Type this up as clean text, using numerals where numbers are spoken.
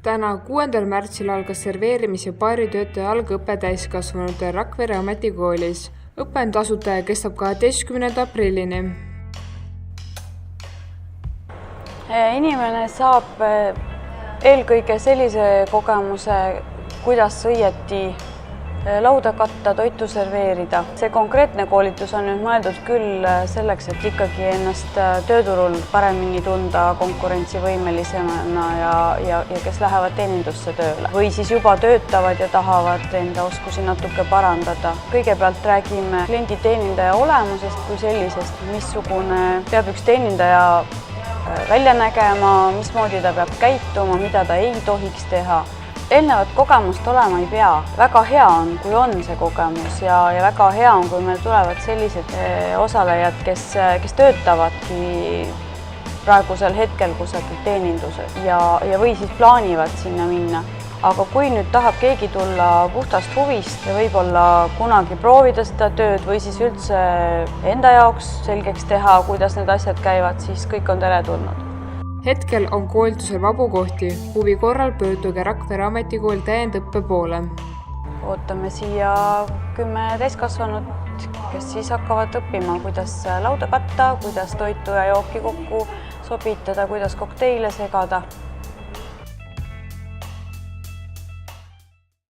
Täna 6. märtsil algas serveerimis- ja baaritöötaja algõpe täiskasvanute Rakvere ametikoolis. Õpe on tasuta ja kestab 12. aprillini. Inimene saab eelkõige sellise kogemuse, kuidas õieti lauda katta, toitu serveerida. See konkreetne koolitus on nüüd mõeldud küll selleks, et ikkagi ennast tööturul paremini tunda konkurentsivõimelisena ja kes lähevad teenindusse tööle. Või siis juba töötavad ja tahavad enda oskusi natuke parandada. Kõigepealt räägime klienditeenindaja olemusest kui sellisest, missugune peab üks teenindaja välja nägema, mismoodi ta peab käituma, mida ta ei tohiks teha. Eelnevat kogemust olema ei pea. Väga hea on, kui on see kogemus ja väga hea on, kui meil tulevad sellised osalejad, kes töötavadki praegusel hetkel kusagil teeninduses ja või siis plaanivad sinna minna. Aga kui nüüd tahab keegi tulla puhtast huvist ja võib-olla kunagi proovida seda tööd või siis üldse enda jaoks selgeks teha, kuidas need asjad käivad, siis kõik on teretulnud. Hetkel on koolitusel vabu kohti. Huvi korral pöörduge Rakvere ametikool täiendõppe poole. Ootame siia 10 täiskasvanut, kes siis hakkavad õppima, kuidas lauda katta, kuidas toitu ja jooki kokku sobitada, kuidas kokteile segada.